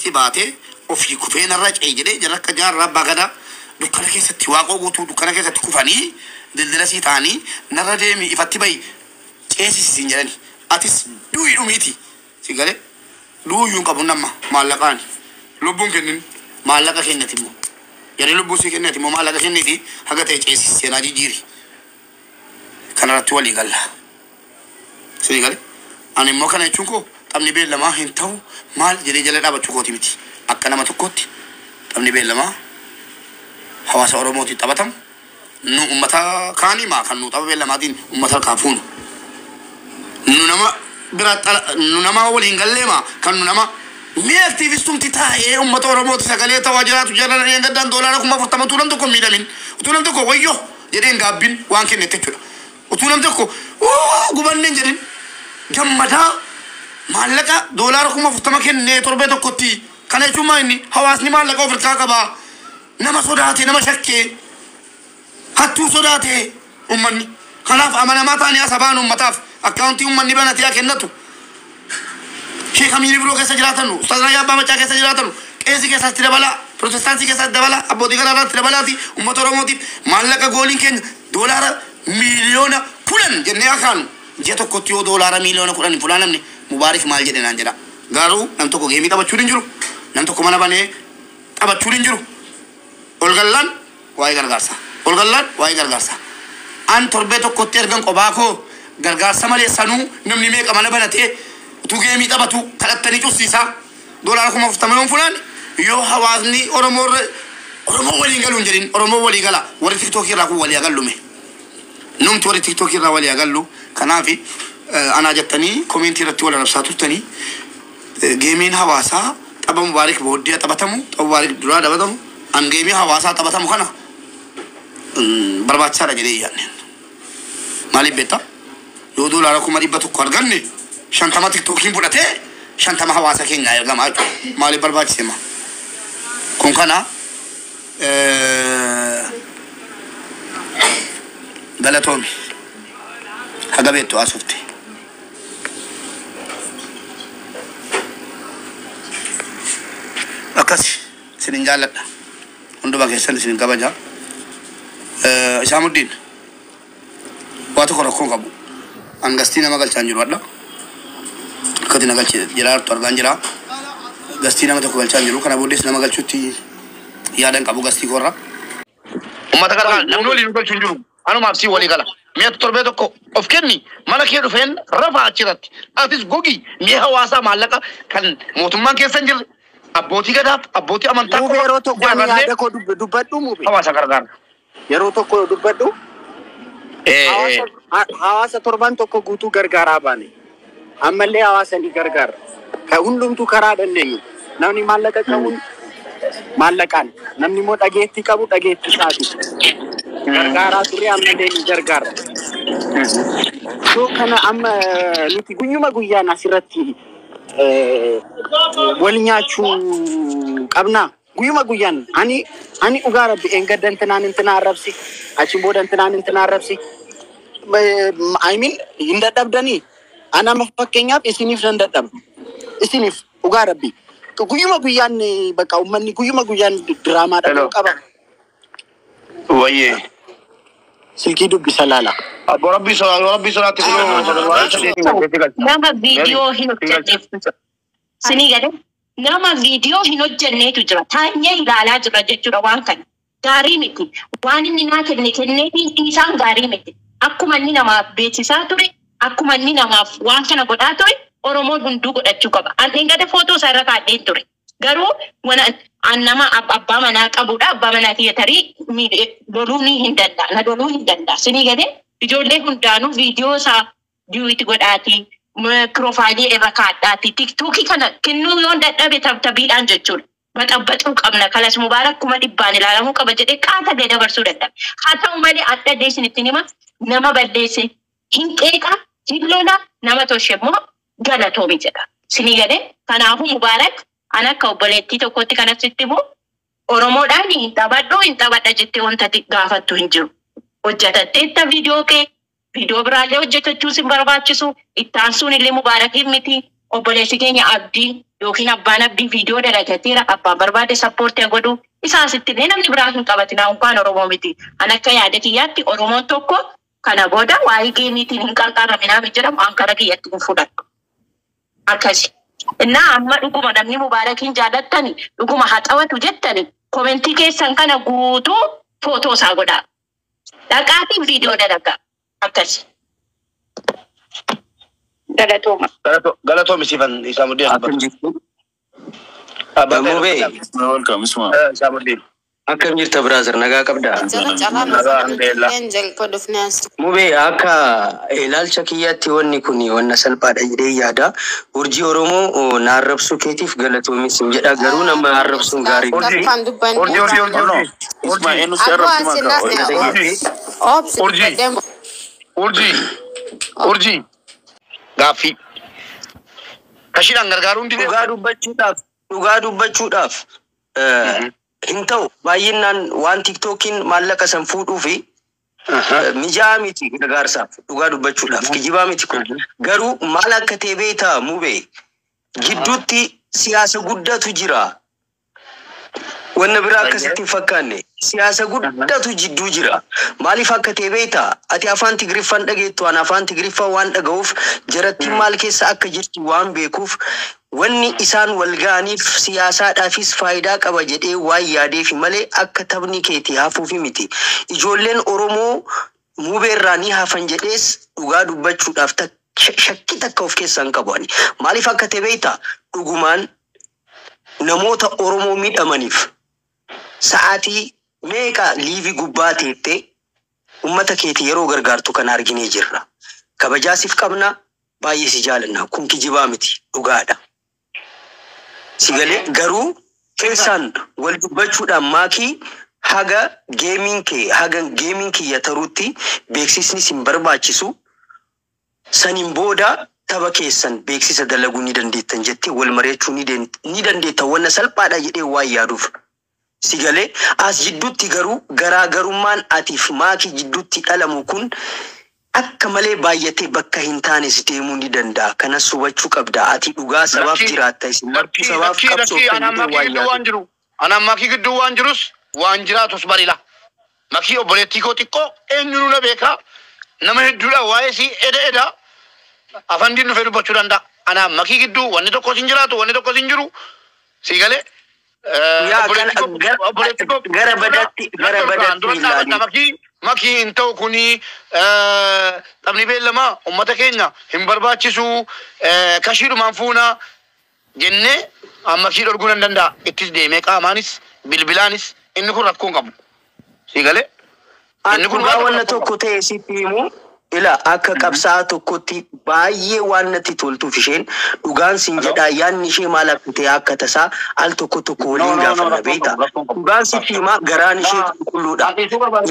تباتي وفي كوفين الرجع يجري جرك جار ربا غدا دكانك ستواقو غوتو دكانك ستكوفاني دلدلسي تاني نردمي إفتباي كيسي سينجراني أتس دوي روميتي سيقالي دو ينقبون نما مالكاني لبون كنن مالكا كنتي مو يعني لبون سي كنتي مو مالكا كنتي حقا تيجيسي سيناجي جيري كان رتوالي قال سيقالي أنا مو كان يشونكو تمني بيل لما هنتو مال جري جلد أبا تشوكوتي متي أكنا ما تكوتي تمني بيل لما حواس أورموتي تبتم نو أمتا كاني ما كان نو تبا بيل لما دين أمتا كافون نو نما برات نو نما ولين قال لما كان نو نما مي أكتيفيستون تتاعي أمتا أورموتي سكالي تواجرات وجرنا يندن دولار كم فتما تولم تكو ميدالين وتولم تكو ويو جرين قابين وانكن نتكلم وتولم تكو غبنين جرين جمدا مالك دولار كم فتما كن نتوربه تكوتي كان يشوما إني حواسني مالك أوفر كاكبا نما صداتي نما شكّي هاتو صداتي أمني خلاف أمانة ما تاني أسبان أمتاف أكاونتي أمني بناتي أكنتو شيخ أميري بلو كيسا جراتنو أستاذ رياب بامچا كيسا جراتنو كيسي كيسا تربالا پروتستانسي كيسا دبالا أبو ديگرارا تربالاتي أمتو رموتي مالك غولين كن دولار مليون پولن جنة أخان جيتو كتيو دولار مليون پولن پولان نمني مبارك مال جدنا نجرا غارو نمتو كو گيمي تبا چورين جرو نمتو كو مانا باني تبا چورين جرو Olgallan waa'ee gargaarsa. Olgallan waa'ee gargaarsa. An torbee tokkotti ergan qophaa koo gargaarsa malee sanuu namni meeqa mana banatee utuu geemii taphatu kadhattanii cufsiisaa doolaara kuma 40 fulaan yoo hawaasni Oromoo waliin galuun jedhin Oromoo walii gala warri TikTok irraa kun walii agallume. Numti warri TikTok irraa walii agallu kanaafi anaa jettanii komentii irratti wal arabsaa turtanii geemiin hawaasaa tapha mubaarik booddee taphatamu tapha mubaarik duraa taphatamu an geemii hawaasaa taphatamu kana barbaachisaadha jedhee yaadne maaliif beektaa yoo doolaara kuma 100 arganne 50 TikTokiin fudhatee 50 hawaasa keenya ergamaa jechuudha maaliif barbaachise ma kun kana galatoomi haga beektu asufte akkasi sinin jaalladha hunduma keessan sinin kabaja Isaamuddin waa tokko rakkoon qabu angastii nama galchaan jiru adda akkati na galche jiraartu argaan jira gastii nama tokko galchaan jiru kana booddees nama galchuutti yaadan qabu gastii korra ummata gargaar namni waliin galchuun jiru anumaaf si walii gala mi'a torbee tokko of kenni mana kee dhufeen rafa achirratti atis gogi mi'a hawaasaa maallaqa kan mootummaan keessan jirre abbootii gadaaf abbootii amantaa Mube yeroo tokko ani yaada koo dubbadhu mube. hawaasa gargaar Yeroo tokko dubbadhu. Hawaasa torban tokko guutuu gargaaraa baane. Ammallee hawaasa ni gargaara. Ka hundumtuu karaa dandeenyu. Namni maallaqa qabu maallaqaan. Namni immoo dhageettii qabu dhageettii isaati. Gargaaraa ture ammallee ni gargaara. So kana amma nuti guyyuma guyyaan asirratti wal nyaachuu qabna. Guyyuma guyyaan ani dhugaa rabbi engaddan tanaan intina arrabsi achi booda tanaan intina arrabsi I mean hinda dabdani ana mafakkeenyaaf isiniif nan dadhabdu isiniif dhugaa rabbi guyyuma guyyaan bakka ummanni guyyuma guyyaan diraamaa dhaquu qaba wayye silkii dubbisa laala rabbi soraatti nama video hin hojjeteef sinii gade nama video hin hojjenneetu jira taa'ee ilaalaa jira jechuudha waan kana gaarii miti waan inni naa kenneetiin isaan gaarii miti akkuma inni namaaf beeksisaa ture akkuma inni namaaf waan kana godhaa ture Oromoon hunduu godhachuu qaba ani gada footoo isaa irra kaa'een ture garuu wana nama abbaa manaa qabudha abbaa manaa tiyaatarii doluu ni hin danda'a na doluu hin danda'a sinii gade ijoollee hundaanuu video isaa diiwiti godhaatii Mikrofaayilii irra kaadhaati TikTokii kana kennuu yoo dadhabe tabtabiidhaan jechuudha. Baxabbaxuu qabna kalas mubaarak kuma 100 ilaalamuu qaba jedhee kaata gadi dabarsuu dadhabe. Haa ta'u malee adda deessin itti nima nama balleesse hin qeeqa hin lola nama toshe immoo galatoomi jedha. Sinii gade kanaafuu mubaarak an akka obboleettii tokkotti kanatti immoo Oromoodhaan hin taphadha jettee wanta gaafattu hin jiru. Hojjetattee viidiyoo kee video biraalee hojjetachuus hin barbaachisu ittaan sun illee mubaarakiif miti obboleessi keenya abdii yookiin abbaan abdii viidiyoo dalagateera abbaan barbaade sappoortii godhu isaa sitti namni biraa hin qabatina unkaan Oromoo miti. An akka yaada kiyyaatti Oromoon tokko kana booda waa'ee geemiitiin hin qarqaraminaa jedhamu an kara kiyyatti hin fudhadhu. Akkasi. Innaa amma dhuguma namni Mubaarakiin jaalattani dhuguma haxawatu jettani komentii keessan kana guutuu footoo isaa godhaa. Dhaqaatiin viidiyoo dalagaa. Akkasi. Galatooma. Galatooma Sifan Isamuddin. Welcome, Isma. Isamuddin. Akkam jirta brother nagaa qabda. Mubee akka ilaalcha kiyyaatti wanni kun wanna salphaadha jedhee yaada. Urjii Oromoo naarrabsuu keetiif galatoomis jedha garuu nama arrabsuun gaarii. Urjii. Gaaffii. Kashiidhaan gargaaruun dide. Dhugaa dubbachuudhaaf. Hin ta'u baay'inaan waan TikTokiin maallaqa san fuudhuu fi mijaa miti gargaarsaaf dhugaa dubbachuudhaaf kijibaa miti kun garuu maal akka ta'e beektaa Mubee gidduutti siyaasa guddatu jira. Wanna biraa akkasitti fakkaanne siyaasa guddatu jidduu jira. Maaliif akka ta'e beektaa ati afaan Tigriffaan dhageettu waan afaan Tigriffaa waan dhaga'uuf jaratti maal keessa akka jirtu waan beekuuf wanni isaan walgaaniif siyaasaadhaafis faayidaa qaba jedhee waan yaadeef malee akka taphni keetii hafuufi miti. Ijoolleen Oromoo Mubeerraa ni hafan jedhees dhugaa dubbachuudhaaf shakkii takka of keessaa hin qabu. Maaliif akka ta'e beektaa dhugumaan namoota Oromoo miidhamaniif sa'aatii meeqa liivii gubbaa teettee ummata keetii yeroo gargaartu kan arginee jirra. Kabajaasiif qabna baay'ee si jaalanna kun kijibaa miti dhugaadha. Sigalee garuu keessaan wal dubbachuudhaan maakii haga geemiin kiyya taruutti beeksisni sin barbaachisu saniin booda tapha keessan beeksisa dalaguu ni dandeettan jettee wal mari'achuu ni dandeettan wanna salphaadha jedhee waan yaaduuf. Sigalee as jidduutti garuu garaagarummaan atiif maakii jidduutti dhalamu kun akka malee baay'atee bakka hin taanes deemuu ni danda'a. Kanas hubachuu qabda. Ati dhugaa sabaaf jiraatta isin martuu sabaaf qabsooftan waan jiru. Anaan maakii gidduu waan jirus waan jiraatus barila. Makii obboleettii koo xiqqoo eenyuun na beekaa nama hedduudha waa'ee si eda afaan diin dhufee dubbachuu danda'a. Anaan makii gidduu wanni tokko sin jiraatu wanni tokko sin jiru si galee. Gara badatti ilaali. Makii hin ta'u kuni taphni beellamaa uummata keenya hin barbaachisu kashiidhumaan fuuna jennee makii dhorguu nan danda'a. Ittis deemee qaamaanis bilbilaanis inni kun rakkoo hin qabu. Si galee? Inni kun wanna tokko ta'e sitti himu ila akka qabsaa tokkotti baay'ee waan natti toltuuf isheen dhugaan sin jedhaa yaanni ishee maal akka ta'e akka tasaa al tokko waliin gaafanna beektaa. Dhugaan sitti himaa garaan ishee qulqulluudha.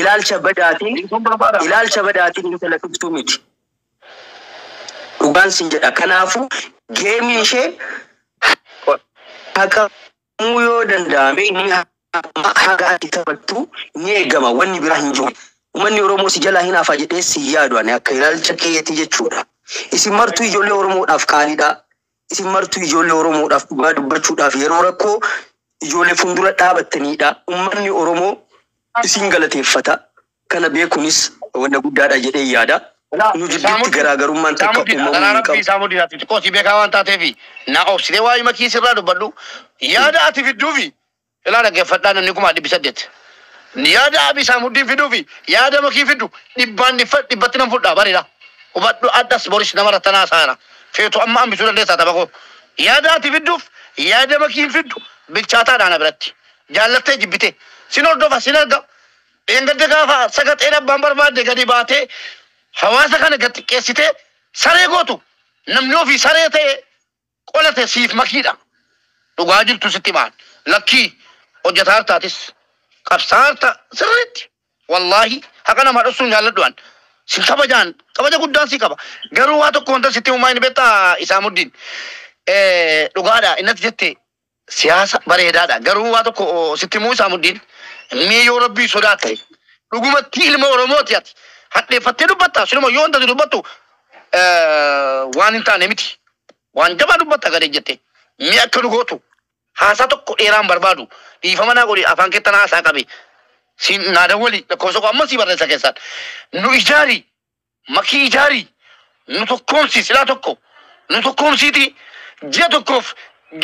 Ilaalcha badaatiin intala dhuftuu miti. Dhugaan sin jedha. Kanaafuu geemiin ishee haqamuu yoo danda'ame inni haga ati taphattu ni eegama wanni biraa hin jiru. Uummanni Oromoo si jalaa hin hafa jedhee si yaadu ani akka ilaalcha keetii jechuudha. Isin martuu ijoollee Oromoodhaaf qaaliidha. Isin martuu ijoollee Oromoodhaaf dhugaa dubbachuudhaaf yeroo rakkoo ijoollee fuuldura dhaabattanidha. Uummanni Oromoo isin galateeffata. Kana beekuunis wanta guddaadha jedhee yaada. Nu jidduutti garaagarummaan takka uumamuu hin qabu. Saamuudinaati xiqqoo si beekaa waan taateefi na obsitee waa'ee makii sirraa dubbadhu yaada ati fidduufi ilaa dhaggeeffadhaa namni kuma 800. Yaada Abi Saamuddin fiduufi yaada makii fidu dhibbatti nan fudhaa bareeda. Hubadhu addas Boris nama rattanaa saana. Feetu amma hambisuu dandeessaa tapha koo. Yaada ati fiduuf yaada makii fidu bilchaataadhaan biratti. Jaallattee jibbite. Sin hordofa sin arga. Eengadde gaafa sagaxeen abbaan barbaadde gadi baatee hawaasa kana gad xiqqeessitee saree gootu. Namni ofii saree ta'e qolate siif makiidha. Dhugaa jirtu sitti maan. Lakkii hojjetaa hartaatis. Qabsaarta sirriitti wallahi haqa nama dhoksuun jaalladhuan sin kabajaan kabaja guddaan si qaba garuu waa tokko wanta sitti uumaa hin beektaa Isaamuddin dhugaadha innatti jette siyaasa bareedaadha garuu waa tokko sitti muu Isaamuddin mee yoo rabbii sodaata dhugumatti ilma Oromooti ati hadheeffattee dubbatta sinuma yoo wanta dubbattu waan hin taane miti waan jabaa dubbatta gadi jette mi akka nu gootu haasaa tokko dheeraan barbaadu dhiifama naa godhi afaan keettan haasaa qabe siin naada wali lakkoofsa amma si barreessa keessaan nu ijaari makii ijaari nu tokkoomsi silaa tokko nu tokkoomsiiti ji'a tokkoof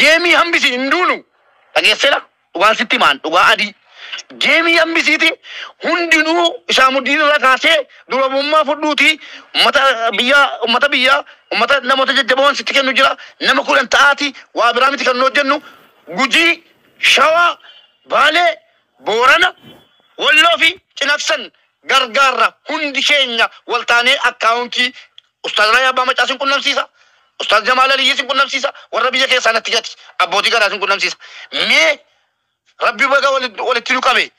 geemii hambisi hin duunu dhageesseera dhugaan sitti maan dhugaa adii geemii hambisiiti hundinuu isaa muddiin irra kaasee durabummaa fudhuuti ummata biyyaa ummata namoota jajjaboon sitti kennu jira nama 10 ta'aati waa biraa miti kan nu hojjennu Gujii Shawaa Baalee Boorana Walloo fi Cinaksan gargaarra hundi keenya waltaanee akkaawuntii Ustaaz Raayyaa Abbaa Macaa sin qunnamsiisa Ustaaz Jamaal Aliyyi sin qunnamsiisa warra biyya keessaa natti gati abbootii garaa sin qunnamsiisa mee Rabbi baga walitti nu qabe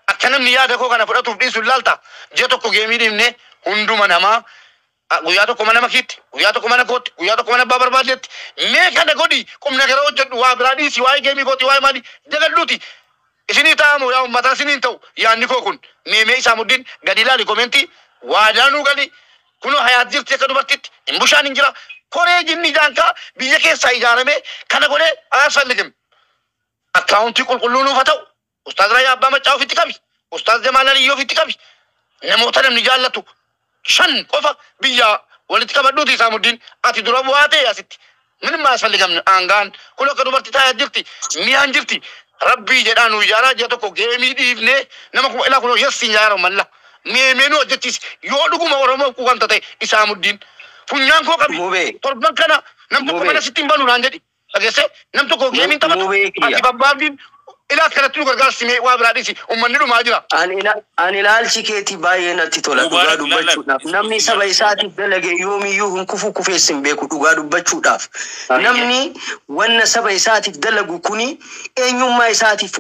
akka namni yaada koo kana fudhatuuf dhiisu ilaalta ji'a tokko geemii dhiibne hunduma namaa guyyaa tokko mana makiitti guyyaa tokko mana kootti guyyaa tokko mana abbaa barbaadeetti mee kana godhi qubna gara hojjedhu waa biraa dhiisi waa'ee geemii kooti waa'ee maali jagalluuti isinii ta'amu yaa uummataa isiniin ta'u yaanni koo kun mee isaa muddiin gadi ilaali komentii waadaanuu gali kunoo hayaat jirti akka dubartitti hin bushaan hin jira koree jinni jaankaa biyya keessaa ijaarame kana godhee asfalligim akkaawuntii qulqulluu nuuf haa ta'u Ustaaz Raayyaa Abbaa Macaa ofitti qabi Ustaaz Jamaal Aliyyi ofitti qabi namoota namni jaallatu shan qofa biyya walitti qabadhuuti isaa muddiin ati dura bu'aa ta'e asitti minimma asfalligamne aangaan kun akka dubartii taa'aa jirti miyaan jirti rabbii jedhaa nu ijaaraa ji'a tokko geemii dhiifnee nama kuma ilaa kunoo yessi ijaara malla meemeenuu hojjechiisi yoo dhuguma Oromoo quwwanta ta'e isaa muddiin funyaan koo qabi torban kana nam tokko mana sitti hin banu naan jedhi dhageesse nam tokko geemiin taphatu ati babbaabdiin ilaas kanatti nu gargaarsimee waa biraa dhiisi uummanni dhumaa jira. Ani ilaalchi keetii baay'ee natti tola dhugaa dubbachuudhaaf namni saba isaatiif dalage yoomiyyuu hin kufu kufeessin beeku dhugaa dubbachuudhaaf namni wanna saba isaatiif dalagu kuni eenyummaa isaatiif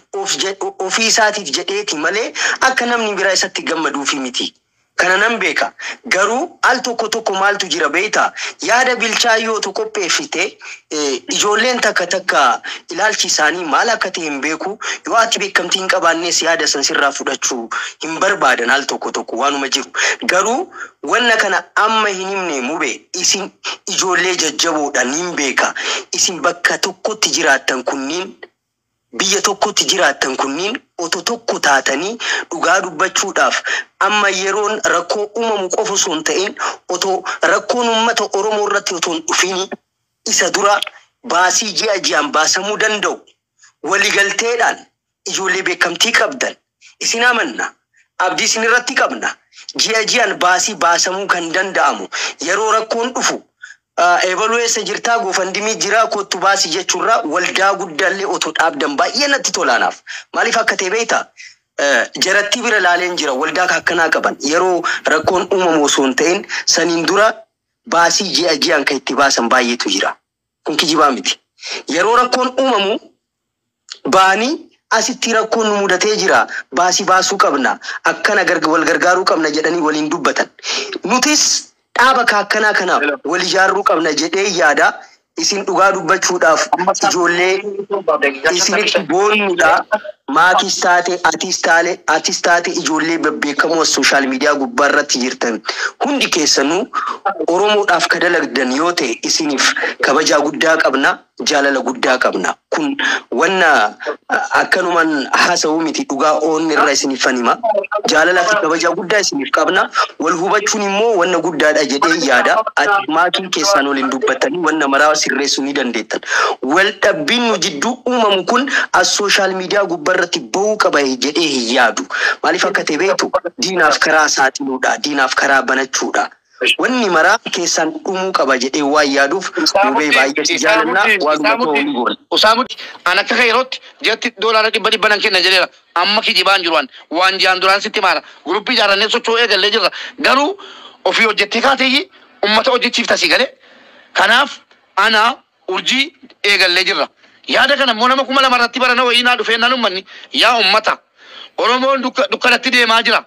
ofii isaatiif jedheeti malee akka namni biraa isatti gammaduufi miti. Kana nan beeka garuu al tokko maaltu jira beektaa yaada bilchaayyoo tokko qopheeffite ijoolleen takka ilaalchi isaanii maal akka ta'e hin beeku yoo ati beekamtii hin qabaannes yaada san sirraa fudhachuu hin barbaadan al tokko waanuma jiru garuu wanna kana amma hin himne mube isin ijoollee jajjaboodhaan hin beeka isin bakka tokkotti jiraattan kunniin biyya tokkotti jiraattan kunniin oto tokko taatanii dhugaa dubbachuudhaaf amma yeroon rakkoo uumamu qofa osoo hin ta'in oto rakkoon uummata Oromoo irratti otoo hin dhufini isa dura baasii ji'aan baasamuu danda'u waligalteedhaan ijoollee beekamtii qabdan isin amanna abdii isin irratti qabna ji'aan baasii baasamuu kan danda'amu yeroo rakkoon dhufu evaluation jirtaa goofandimii jira kottu baasii jechuurraa waldaa guddaallee otoo dhaabdan baay'ee natti tolaanaaf maaliif akka ta'e beektaa jaratti bira laaleen jira waldaa akkanaa qaban yeroo rakkoon uumamu osoo hin ta'in saniin dura baasii ji'aan kan itti baasan baay'eetu jira kun kijibaa miti yeroo rakkoon uumamu baanii asitti rakkoon nu mudatee jira baasii baasuu qabna akkana wal gargaaruu qabna jedhanii waliin dubbatan nutis dhaaba akkanaa kana wal ijaaruu qabna jedhee yaada isin dhugaa dubbachuudhaaf ijoollee isinitti boonnuudha maatis taate atis taate ijoollee bebbeekamoo sooshaal miidiyaa gubbaa irratti jirtan hundi keessanuu Oromoodhaaf kadalagdan yoo ta'e isiniif kabajaa guddaa qabna jaalala guddaa qabna kun wanna akkanuman haasa'uu miti dhugaa oonni irraa isiniif fanima jaalala fi kabajaa guddaa isiniif qabna wal hubachuun immoo wanna guddaadha jedhee yaada ati maatiin keessaan waliin dubbattanii wanna maraa sirreessuu ni dandeettan wal dhabbiin nu jidduu uumamu kun as sooshaal miidiyaa gubbaa irratti ba'uu qaba jedhee hin yaadu maaliif akka ta'e beektu diinaaf karaa saaxiluudha diinaaf karaa banachuudha wanni maraa keessaan dhumuu qaba jedhee waan yaaduuf nubee baay'ee jaalannaa waanuma ta'uu ni goona. Usaamutti an akka yerootti jetti doolaara 100 nan kenna jedheera amma kijibaan jiruan waan jaan duraan sitti maara guruppii ijaarannee socho'uu eegallee jirra garuu ofii hojjettee kaateeyyi ummata hojjechiifta si galee kanaaf ana urjii eegallee jirra yaada kana immoo nama 2,000 irratti barana wayinaa dhufeennaan ummanni yaa ummata Oromoon dukkanatti deemaa jira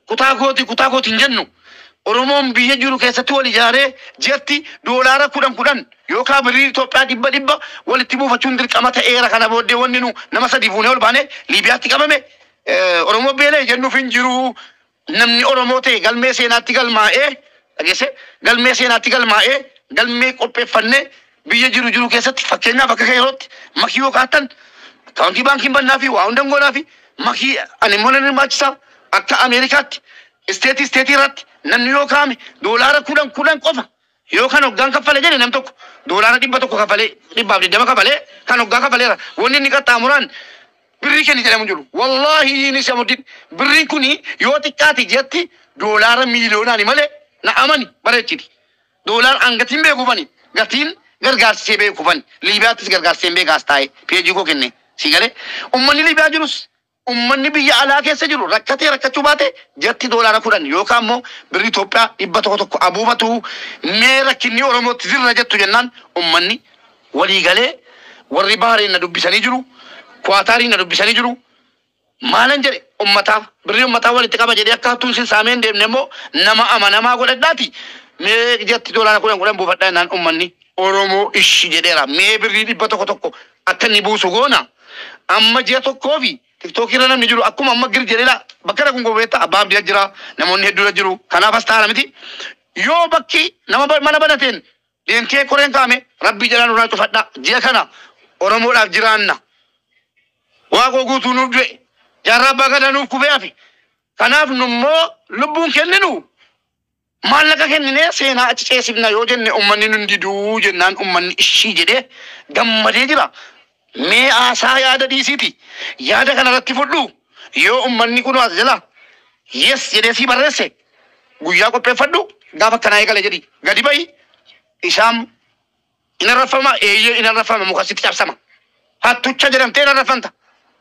kutaa kooti hin jennu Oromoon biyya jiru keessatti wal ijaaree jetti doolaara 10 yookaan birrii Itoophiyaa 100 walitti buufachuun dirqama ta'eera kana booddee wanni nu nama 3 fuunee ol baanee Liibiyaatti qabame Oromoo beelee jennuuf hin jiru namni Oromoo ta'e galmee seenaatti galmaa'ee dhageesse galmee seenaatti galmaa'ee galmee qopheeffannee biyya jiru keessatti fakkeenyaaf akka yerootti makii yoo kaatan kaawuntii baankiin bannaa fi waa hundan goonaa fi makii ani immoo nan hirmaachisaa akka Ameerikaatti isteetii irratti namni yoo kaame doolaara kudhan qofa yoo kan hoggaan kaffalee jedhe nam tokko doolaara 100 kaffalee 120 kaffalee kan hoggaa kaffaleera wanni inni qaxxaamuraan birrii kenni jedhamu jiru wallahi ni Shamsuddin birriin kuni yoo xiqqaati jetti doolaara miiliyoonaan malee na amani bareechiti doolaara angatiin beekufani gatiin gargaarsee beekufani Liibiyaattis gargaarsee beekaas taa'e peejii koo kenne sigale ummanni Liibiyaa jirus ummanni biyya alaa keessa jiru rakkachuu baate jetti doolaara 10 yookaan immoo birrii Itoophiyaa 100 abuubatu mee rakkinni Oromootti zirra jettu jennaan ummanni walii galee warri Bahareen na dubbisanii jiru Qaatariin na dubbisanii jiru maalan jedhe ummataaf birrii ummataa walitti qaba jedhee akka hattuun sin saameen deemne immoo nama amanamaa godhadhaati mee jetti doolaara 10 buufadhaa jennaan ummanni Oromoo ishi jedheera mee birrii 100 akka inni buusu goona amma ji'a tokkoo fi TikTok irra namni jiru akkuma amma gir jedheela bakka kun gobeetta abbaa abdii jira namoonni hedduudha jiru kanaaf as taa'ala miti yoo bakki nama mana banateen deemtee koreen kaame rabbii jalaan irraa cufadha ji'a kana Oromoodhaaf jiraanna waaqoo guutuu nuuf du'e jaarraa abbaa gadaa nuuf kubeefi kanaaf nummoo lubbuun kenninu maallaqa kenninee seenaa achi ceesifna yoo jenne ummanni nun diduu jennaan ummanni ishii jedhee gammadee jira mee aasaa yaada dhiisiiti yaada kanarratti fudhu yoo ummanni kun as jala yes jedhee si barreesse guyyaa qopheeffadhu gaafa akkanaa eegale jedhi gadi ba'i isaan ina rafama eeyyee ina rafama mukasitti cabsama hattucha jedhamtee ina rafanta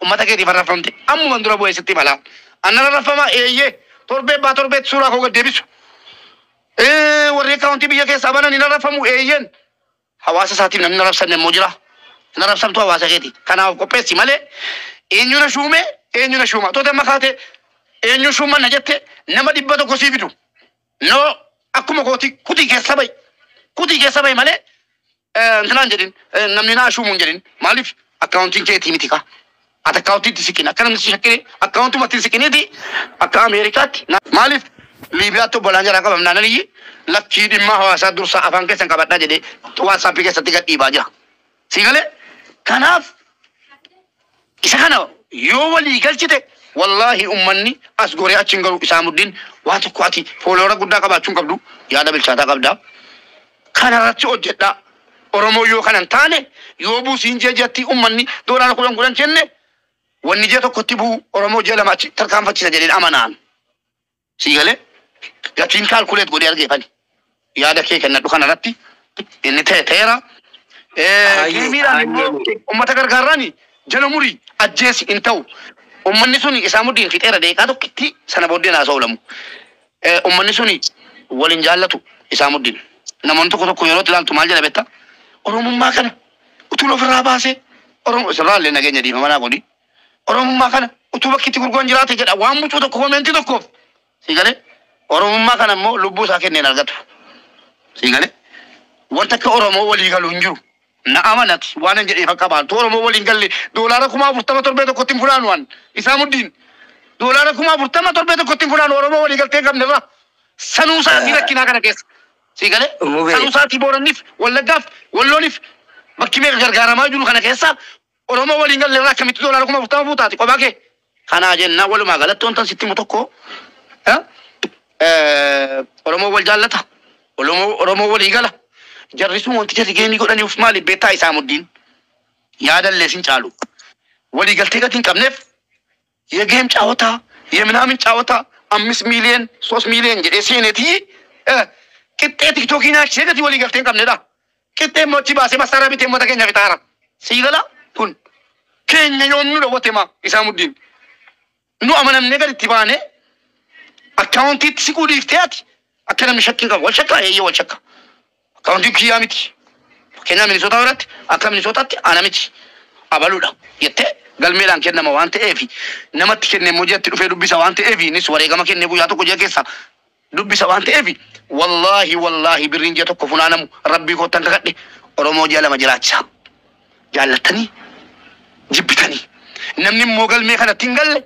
ummata keetiif rafamte ammuman dura bu'ee sitti balaa anna rafama eeyyee torbee suuraa koo gaddeebisu warri akaawuntii biyya keessaa banan ina rafamu eeyyeen hawaasa isaatiif namni rafsanne immoo jira narabsamtu hawaasa keeti kanaaf qopheessi malee eenyuna shuuma toota makaate eenyu shuuma na jette nama 100 sii fidu no akkuma kooti kutii keessa bayi malee intinaan jedhin namni naa shuumuun jedhin maaliif akkaawuntiin keetii miti kaa ati akkaawuntiitti siqin akka namni si shakkine akkaawuntumatti siqiniiti akka Ameerikaatti maaliif Liibiyaatti obbolaan jalaa qabamnaan aliyyi lakkii dhimma hawaasaa dursaa afaan keessan qabadhaa jedhee waatsaappii keessatti gad dhiibaa jira sigale kanaaf isa kana yoo walii galchite wallahi ummanni as goree achiin garu Shamsuddin waan tokko ati fooloora guddaa qabaachuun qabdu yaada bilchaataa qabda kanarratti hojjedha Oromoo yoo kanan taane yoo buusiin jeetti ummanni doolaara 10 kenne wanni jee tokkotti buu Oromoo jee lama achi tarkaanfachiisa jedheen amanaan sigale gatiin kaalkuleet godhee argeeffani yaada kee kennadhu kanarratti inni ta'eera Gemiran ummata gargaarani jala murii ajjeesi in ta'u ummanni suni Shamsuddin fixeera deeqaa tokkitti sana booddee naasoo olamu ummanni suni waliin jaallatu Shamsuddin namoonni tokko yeroo ilaaltu maal jedha betta Oromummaa kana utuu ofirraa baasee Oromoo sirraallee nageenya diima manaa godhi Oromummaa kana utuu bakkitti gurgoon jiraate jedha waan mucuu tokko koomeentii tokkoof sigale Oromummaa kana immoo lubbuu isaa kenneen argatu sigale wanta akka Oromoo walii galu hin jiru na amanati waan jedhee fakkaabaan Oromoo waliin galle doolaara 47 tokkotti fulaan waan Shamsuddin doolaara 47 tokkotti fulaan Oromoo walii galtee qabnerra sanuu saatii rakkinaa kana keessa sigale sanuu saatii Booraniif Wallaggaaf Wallooniif bakki meeqa gargaaramaa jiru kana keessa Oromoo waliin galle irraa akkamitti doolaara 47 fuutaati qophaa kee kanaa jennaa walumaa galatti wantan sitti himu tokko Oromoo wal jaallata Oromoo walii gala jarrisuun wanti jarri geemii godhaniif maali beektaa Shamsuddin yaadallee sin caalu walii galtee gatiin qabneef የጌም ጫወታ የምናምን ጫወታ 5 ሚሊዮን 3 ሚሊዮን jedhee seeneeti qixxee tiktookii nyaachise gati walii galteen qabnedha qixxee mochi baasee masaraa bitee uummata keenya fixaara siigala kun keenya yoomnu dhawwate maa Shamsuddin nu amanamne gad itti baane akkaawuntiitti siquu dhiiftee ati akka namni shakkiin qabu wal shakkaa eeyyee wal shakka akkaawuntii kiyyaa miti fakkeenyaa Minisootaa biratti akka Minisootaatti ana miti abaluudha jettee galmeedhaan kennama waan ta'eef namatti kennee moojatti dhufee dubbisa waan ta'eef innis wareegama kennee guyyaa tokko jee keessa dubbisa waan ta'eef wallahi birriin jee tokko funaanamu rabbii koottan kakadhe Oromoo jee lama jiraachisa jaallattanii jibbitanii namni immoo galmee kanatti hin galle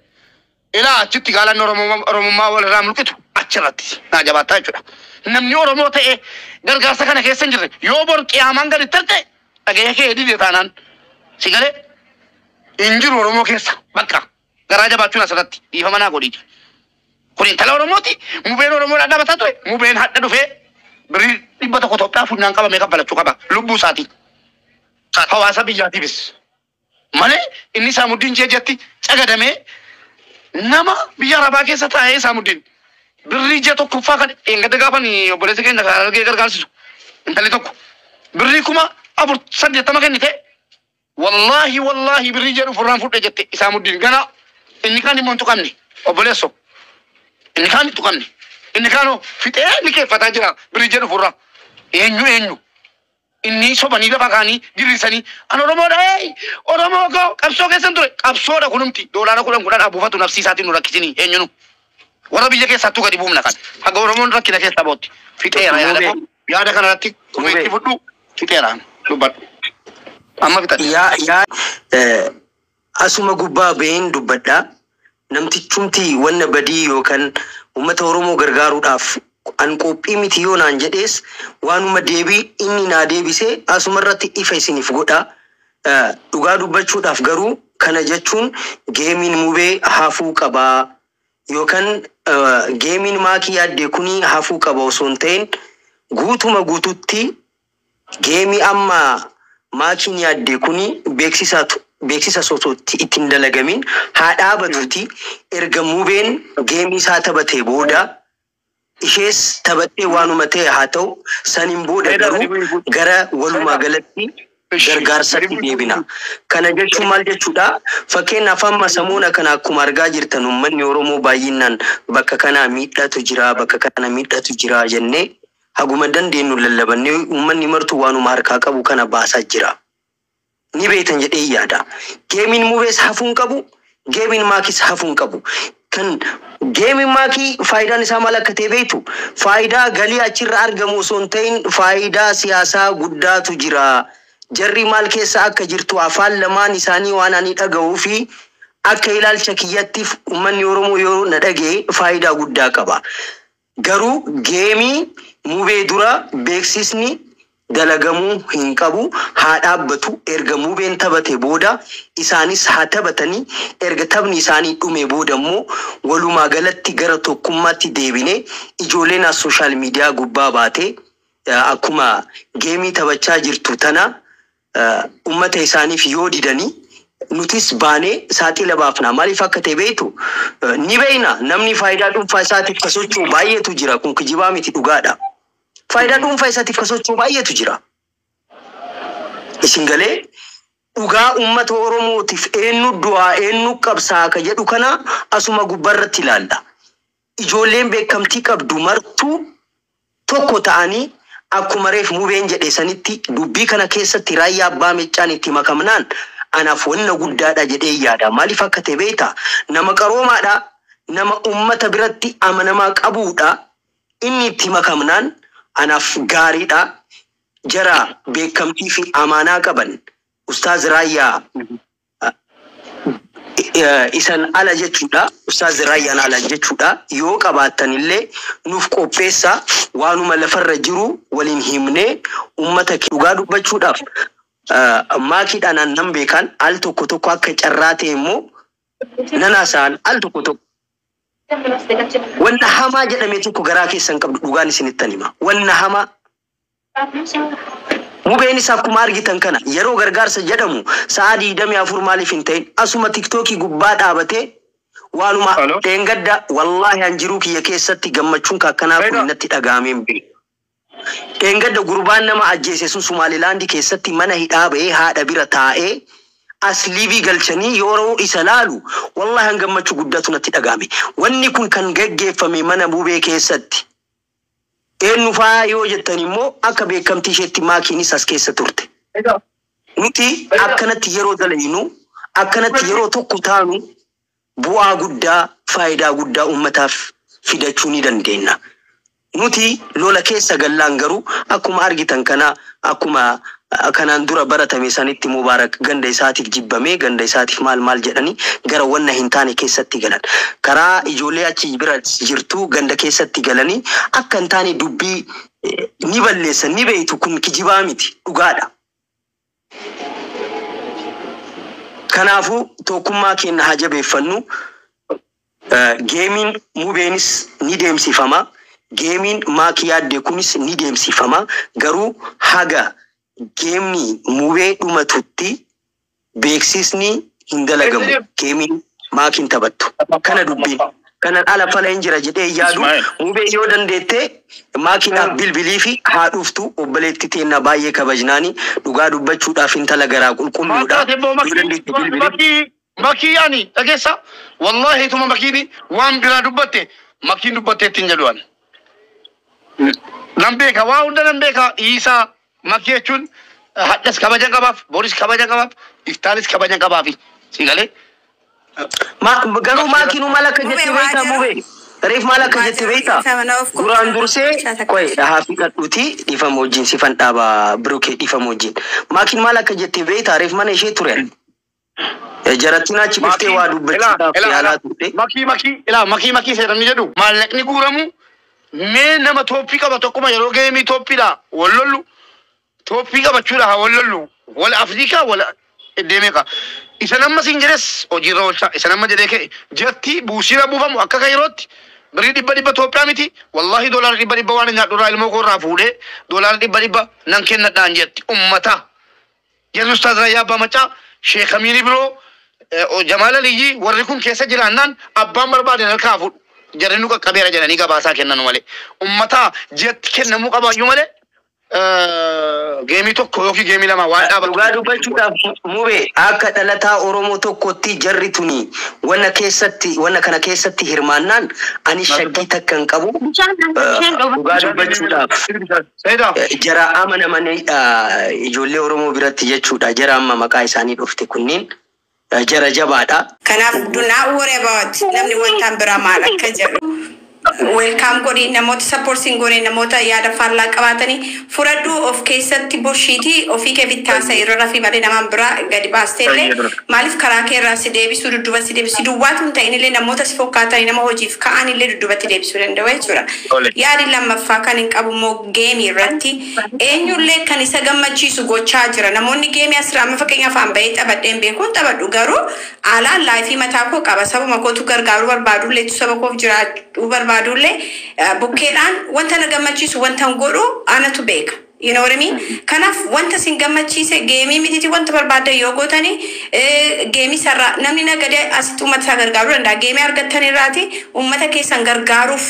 ilaa achitti gaalan Oromummaa walirraa mulqitu achirratti naa jabaattaa jechuudha namni Oromoo ta'e gargaarsa kana keessa hin jirre yoo bor qiyaamaan gadi tarte Dhagaya kee dide taanaan si galee hin jiru Oromoo keessa bakka garaa jabaachuun asirratti dhiifama naa godhiiti. Kun intala Oromooti mubeen Oromoodhaan dhaabbataa ture mubeen hadha dhufee birrii 100 Itoophiyaa funyaan qabamee kaffalachuu qaba lubbuu isaatii. Hawaasa biyyaatiifis malee inni Saamuddin jeejetti cagadamee nama biyya Arabaa keessa taa'ee Saamuddin birrii ija tokkoffaa kan eeggadda gaafan obboleessi keenya kan argee gargaarsisu intalli tokko birrii 480 kennite wallahi birrii ija dhufurraan fudhe jette Saamuddin gana inni kaan immoo hin tuqamne obboleesso inni kaan hin tuqamne inni kaanoo fixee ni keeffataa jira birrii ija dhufurraa eenyu inni sobanii lafa kaanii girrisanii an Oromoodha Oromoo koo qabsoo keessan ture qabsoodha kunumti doolaara 10 buufatu nafsii isaatiin nu rakkisini eenyunu warra biyya keessattuu gadi buumna kan haga Oromoon rakkina keessa bootti fixeera yaada kanarratti kumeetti fudhu fixeera dubbadhu amma bitadhe asuma gubbaa ba'een dubbadha namtichumti wanna badii yookaan uummata Oromoo gargaaruudhaaf an qophii miti yoo naan jedhees waanuma deebii inni naa deebisee asuma irratti ifa isiniif godha dhugaa dubbachuudhaaf garuu kana jechuun geemiin mubee hafuu qabaa yookaan geemiin maakii yaadde kuni hafuu qaba osoo hin ta'in guututti geemii amma maakiin yaadde kuni beeksisa soosootti ittiin dalagamin haa dhaabatuuti erga mubeen geemii isaa taphatee booda ishees taphattee waanuma ta'e haa ta'u saniin booda garuu gara walumaa galatti gargaarsatti deebina. Kana jechuun maal jechuudha? Fakkeenyaaf amma samuuna kana akkuma argaa jirtan uummanni Oromoo baay'inaan bakka kana miidhatu jira jennee haguma dandeenyu lallabannee uummanni martuu waanuma harkaa qabu kana baasaa jira. Ni beektan jedhee yaada. Geemiin mubees hafuun qabu, geemiin maakis hafuun qabu. Kan geemiin maakii faayidaan isaa maal akka ta'e beektu? Faayidaa galii achirra argamu osoo hin ta'in faayidaa siyaasaa guddaatu jira. Jarri maal keessa akka jirtu afaan lamaan isaanii waan ani dhaga'uu fi akka ilaalcha kiyyattiif uummanni Oromoo yoo na dhagee faayidaa guddaa qaba. Garuu geemii mubee dura beeksisni dalagamuu hin qabu haa dhaabbatu erga mubeen taphate booda isaanis haa taphatanii erga taphni isaanii dhume booda immoo walumaa galatti gara tokkummaatti deebine ijoolleen as sooshaal miidiyaa gubbaa baate akkuma geemii taphachaa jirtu tana ummata isaaniif yoo didanii nutis baanee saaxila baafna maaliif akka ta'e beektu ni beekna namni faayidaa dhuunfaa isaatiif kasochuu baay'eetu jira kun kijibaa miti dhugaadha. Faayidaa dhuunfaa isaatiif kasochuu baay'eetu jira. Isin galee dhugaa uummata Oromootiif eenyu du'aa eenyu qabsaa ka jedhu kana asuma gubbarratti ilaalla. Ijoolleen beekamtii qabdu martuu tokko ta'anii akkuma reef mubeen jedhe sanitti dubbii kana keessatti raayyaa abbaa meccaan itti makamnaan anaaf wanna guddaadha jedhee yaada. Maaliif akka ta'e beekta? Nama qaroomaadha, nama uummata biratti amanamaa qabuudha. Inni itti makamnaan anaaf gaariidha. Jara beekamtii fi amanaa qaban Ustaaz Raayyaa isan ala jechuudha. Ustaaz Raayyaan ala jechuudha. Yoo qabaatan illee nuuf qopheessa waanuma lafarra jiru waliin himnee uummata dhugaa dubbachuudhaaf maakiidhaan nan beekan al tokko akka carraa ta'e immoo nanaasaan al tokko wanna hamaa jedhamee tokko garaa keessan qabdu dhugaan isinittan hima. Wanna hamaa mubeen isaa akkuma argitan kana yeroo gargaarsa jedhamu sa'a 24 maaliif hin ta'in asuma tiktookii gubbaa dhaabatee waanuma dheengadda wallahi hanjiruu kiyya keessatti gammachuun kakkanaa kun natti dhagaameen beeku. Dheengadda gurbaan nama ajjeese sun Somaalilaandii keessatti mana hidhaa ba'ee haadha bira taa'ee asliibii galchanii yeroo isa laalu wallahi gammachuu guddatu natti dhagaame. Wanni kun kan gaggeeffame mana mubee keessatti. Eenyu faa yoo jettan immoo akka beekamtii isheetti maakiinis as keessa turte. Nuti akkanatti yeroo dalaynu akkanatti yeroo tokko taanu bu'aa guddaa faayidaa guddaa uummataaf fidachuu ni dandeenya. Nuti lola keessa gallaan garuu akkuma argitan kana akkuma kanaan dura baratame sanitti Mubaarak ganda isaatiif jibbame ganda isaatiif maal jedhanii gara wanna hin taane keessatti galan. Karaa ijoollee achi bira jirtu ganda keessatti galanii akka hin taane dubbii ni balleessan ni beeytu kun kijibaa miti dhugaadha. Kanaafuu tokkummaa keenya haa jabeeffannu. Geemiin mubeenis ni deemsifama. Geemiin maakii yaadde kunis ni deemsifama. Garuu haga geemni mubee dhumatutti beeksisni hin dalagamu. Geemiin maakiin taphattu. Kana dubbiin. Kanan ala fala hin jira jedhee yaadu mubee yoo dandeette maakiidhaaf bilbilii fi haa dhuftu obboleetti teenna baay'ee kabajnaani dhugaa dubbachuudhaaf intala garaa qulqulluudha. Makii yaani dhageessa wallahi tuma makiini waan biraa dubbatte makiin dubbatte ittiin jedhuan. Nan beeka waa hunda nan beeka Isaa makii jechuun hadhas kabaja qabaaf Booris kabaja qabaaf Iftaanis kabaja qabaafi si galee. Garuu maakiinuu maal akka jetti beektaa mubee? Reef maal akka jetti beektaa? Duraan dursee qoy dhahaa fi kadhuuti dhiifama wajjin sifan dhaaba birokee dhiifama wajjin. Maakiin maal akka jetti beektaa? Reef mana ishee ture. Jarattiin achi biftee waa dubbachuudhaaf yaalaa turte. Makii seeramni jedhu maallaqni guuramu mee nama tooppii qaba tokkuma yeroo geemii tooppiidha wallollu tooppii qabachuudha haa wallollu wal Afrikaa wal deemeeqa. Isa nama sinjeres hojiirra oolcha isa nama jedhee ka'e jetti buusiira buufamu akka kayrootti birrii 100 Itoophiyaa miti wallahi doolaara 100 waan nyaadhurraa ilmoo koorraa fuudhee doolaara 100 nan kennadhaan jetti ummata Yesuus Taazraa Abbaa Macaa Sheekh Amiini biroo Jamaal Aliyyi warri kun keessa jiraannaan abbaan barbaade halkaa fuudhu jarri nu qaqqabeera jedhanii gabaasaa kennanu malee ummata jetti kennamuu qabaayyuu malee geemii tokko yookiin geemii lama waan dhaabatu. Dhugaa dubbachuudhaaf mubee akka dhalataa Oromoo tokkotti jarri tuni wanna kana keessatti hirmaannaan ani shakkii takka hin qabu. Dhugaa dubbachuudhaaf jara amanamanii ijoollee Oromoo biratti jechuudha. Jara amma maqaa isaanii dhufte kunniin jara jabaadha. Kanaaf dunaa worry about namni wantaan biraa maal akka jedhu. Welcome godhi namoota supporting godhi namoota yaada faallaa qabaatanii fudhadhu of keessatti bushiitii ofii kee bittaasa yeroo rafii malee namaan biraa gadi baasteellee maaliif karaa kee irraa si deebisuu dudduba si deebisuu duwwaatu hin ta'inillee namoota si fakkaatanii nama hojiif ka'anillee duddubatti deebisuu danda'u jechuudha. Yaadi lammaffaa kan hin qabu immoo geemii irratti eenyullee kan isa gammachiisu gochaa jira. Namoonni geemii asirraa amma fakkeenyaaf aan bahee taphadheen beekuun taphadhu garuu alaan laayifii mataa koo qaba sababa kootu gargaaruu barbaadullee saba koof jiraachuu barbaadu. Bukkeedhaan wanta na gammachiisu wanta godhu anatu beeka. You know what I mean? Kanaaf wanta sin gammachiise geemii mititi wanta barbaadde yoo gootanii geemii sarara namni nagadee asitti uummata isaa gargaaruu danda'a. Geemii argattan irraati uummata keessan gargaaruuf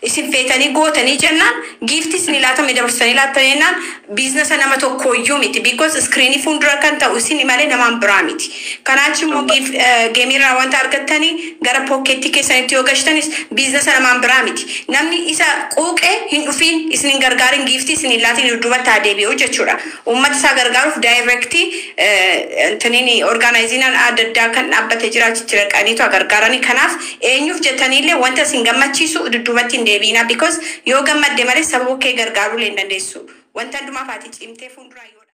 isin feetanii gootanii jennaan giiftii isin ilaatame dabarsanii laattanii jennaan biizinasa nama tokkooyyuu miti. Because iskiriinii fuuldura kan ta'u isin malee namaan biraa miti. Kanaaf immoo geemii irraa wanta argattanii gara pookeettii keessanitti yoo gashtanis biizinasa namaan biraa miti. Namni isa quuqee hin dhufiin isin hin gargaarin giiftii isin ilaatiin dudduba deebi'uu jechuudha. Uummata isaa gargaaruuf daayirektii taniin orgaanaayiziniin adda addaa kan dhaabbatee jiraachuu qaniitu gargaaranii kanaaf eenyuuf jettaniillee wanta isin gammachiisu dudduubatti hin deebiina because yoo gammadde malee sababa kee gargaaruu hin dandeessu. Wanta hundumaa faati cimtee fuulduraa